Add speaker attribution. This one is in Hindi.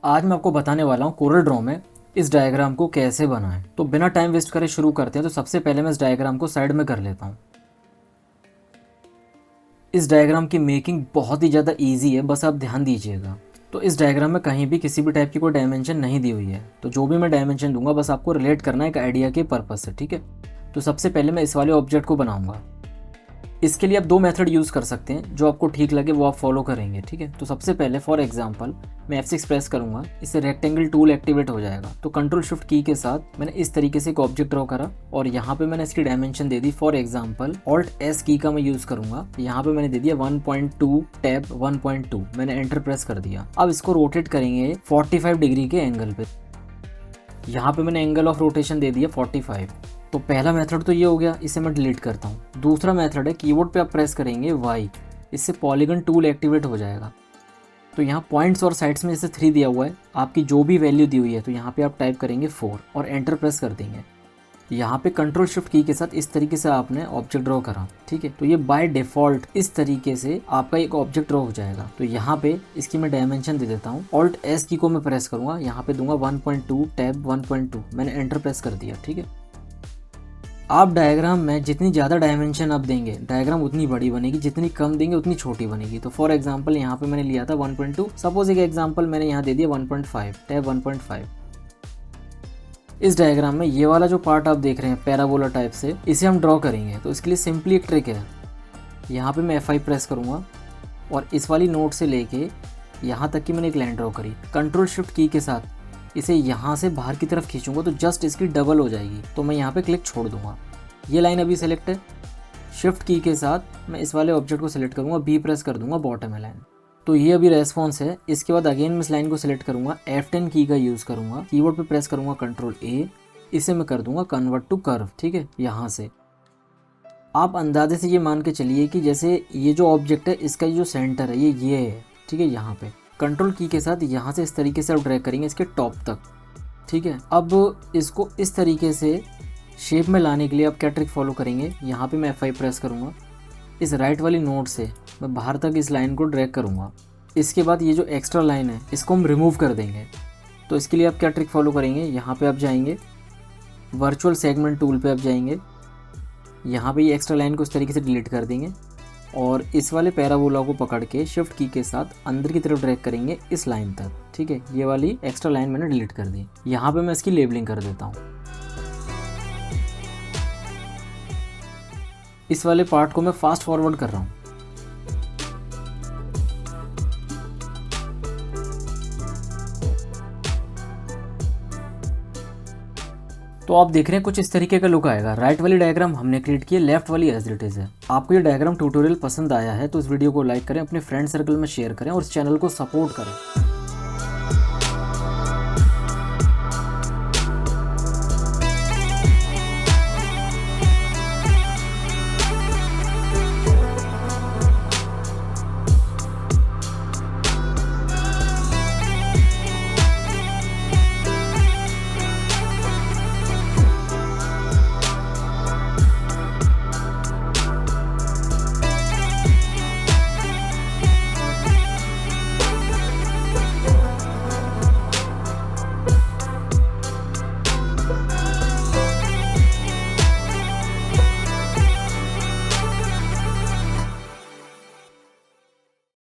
Speaker 1: आज मैं आपको बताने वाला हूँ कोरल ड्रॉ में इस डायग्राम को कैसे बनाएं। तो बिना टाइम वेस्ट करे शुरू करते हैं। तो सबसे पहले मैं इस डायग्राम को साइड में कर लेता हूँ। इस डायग्राम की मेकिंग बहुत ही ज़्यादा इजी है, बस आप ध्यान दीजिएगा। तो इस डायग्राम में कहीं भी किसी भी टाइप की कोई डायमेंशन नहीं दी हुई है। तो जो भी मैं डायमेंशन दूंगा बस आपको रिलेट करना है एक आइडिया के पर्पज़ से, ठीक है। तो सबसे पहले मैं इस वाले ऑब्जेक्ट को बनाऊंगा। इसके लिए आप दो मेथड यूज़ कर सकते हैं, जो आपको ठीक लगे वो आप फॉलो करेंगे, ठीक है। तो सबसे पहले फॉर एग्जांपल मैं F6 प्रेस करूंगा, इससे रेक्टेंगल टूल एक्टिवेट हो जाएगा। तो कंट्रोल शिफ्ट की के साथ मैंने इस तरीके से एक ऑब्जेक्ट ड्रॉ करा और यहाँ पे मैंने इसकी dimension they the. For example Alt S की का मैं यूज़ करूंगा। यहाँ पे मैंने दे दिया 1.2 टैब 1.2, मैंने एंटर प्रेस कर दिया। अब इसको रोटेट करेंगे 45 डिग्री के एंगल पे। यहाँ पे मैंने एंगल ऑफ रोटेशन दे दिया 45। तो पहला मेथड तो ये हो गया, इसे मैं डिलीट करता हूँ। दूसरा मेथड है कीबोर्ड पे आप प्रेस करेंगे Y, इससे पॉलीगन टूल एक्टिवेट हो जाएगा। तो यहाँ पॉइंट्स और साइड्स में जैसे 3 दिया हुआ है, आपकी जो भी वैल्यू दी हुई है तो यहाँ पे आप टाइप करेंगे 4 और एंटर प्रेस कर देंगे। यहाँ पे कंट्रोल शिफ्ट की के साथ इस तरीके से आपने ऑब्जेक्ट ड्रॉ करा, ठीक है। तो ये बाय डिफॉल्ट इस तरीके से आपका एक ऑब्जेक्ट ड्रॉ हो जाएगा। तो यहाँ पे इसकी मैं डायमेंशन दे देता हूँ। Alt S की को मैं प्रेस करूंगा, यहाँ पे दूंगा 1.2 टैब 1.2, मैंने एंटर प्रेस कर दिया, ठीक है। आप डायग्राम में जितनी ज़्यादा डायमेंशन आप देंगे डायग्राम उतनी बड़ी बनेगी, जितनी कम देंगे उतनी छोटी बनेगी। तो फॉर एग्जांपल यहाँ पे मैंने लिया था 1.2, सपोज एक एग्जांपल मैंने यहाँ दे दिया 1.5 टैब 1.5। इस डायग्राम में ये वाला जो पार्ट आप देख रहे हैं पैराबोला टाइप से, इसे हम ड्रॉ करेंगे। तो इसके लिए सिंपली एक ट्रिक है, यहाँ पे मैं F5 प्रेस करूँगा और इस वाली नोट से लेके यहाँ तक की मैंने एक लाइन ड्रॉ करी। कंट्रोल शिफ्ट की के साथ इसे यहाँ से बाहर की तरफ खींचूंगा तो जस्ट इसकी डबल हो जाएगी। तो मैं यहाँ पे क्लिक छोड़ दूंगा। ये लाइन अभी सेलेक्ट है। शिफ्ट की के साथ मैं इस वाले ऑब्जेक्ट को सिलेक्ट करूँगा, B प्रेस कर दूंगा, बॉटम है लाइन। तो ये अभी रेस्पॉन्स है। इसके बाद अगेन मैं इस लाइन को सिलेक्ट करूँगा, F10 की का यूज़ करूँगा, कीबोर्ड पे प्रेस करूँगा कंट्रोल A, इसे मैं कर दूंगा कन्वर्ट टू कर्व, ठीक है। यहाँ से आप अंदाजे से ये मान के चलिए कि जैसे ये जो ऑब्जेक्ट है इसका जो सेंटर है ये है, ठीक है। यहाँ पे कंट्रोल की के साथ यहाँ से इस तरीके से आप ड्रैग करेंगे इसके टॉप तक, ठीक है। अब इसको इस तरीके से शेप में लाने के लिए आप क्या ट्रिक फॉलो करेंगे, यहाँ पे मैं F5 प्रेस करूँगा, इस राइट वाली नोट से मैं बाहर तक इस लाइन को ड्रैग करूँगा। इसके बाद ये जो एक्स्ट्रा लाइन है इसको हम रिमूव कर देंगे। तो इसके लिए आप क्या ट्रिक फॉलो करेंगे, यहाँ पे आप जाएंगे, वर्चुअल सेगमेंट टूल पे आप जाएंगे, यहाँ पे ये एक्स्ट्रा लाइन को इस तरीके से डिलीट कर देंगे और इस वाले पैराबोला को पकड़ के शिफ्ट की के साथ अंदर की तरफ ड्रैग करेंगे इस लाइन तक, ठीक है। ये वाली एक्स्ट्रा लाइन मैंने डिलीट कर दी। यहाँ पे मैं इसकी लेबलिंग कर देता हूँ। इस वाले पार्ट को मैं फास्ट फॉरवर्ड कर रहा हूँ। तो आप देख रहे हैं कुछ इस तरीके का लुक आएगा। राइट वाली डायग्राम हमने क्रिएट की है, लेफ्ट वाली एज इट इज है। आपको ये डायग्राम ट्यूटोरियल पसंद आया है तो इस वीडियो को लाइक करें, अपने फ्रेंड सर्कल में शेयर करें और इस चैनल को सपोर्ट करें।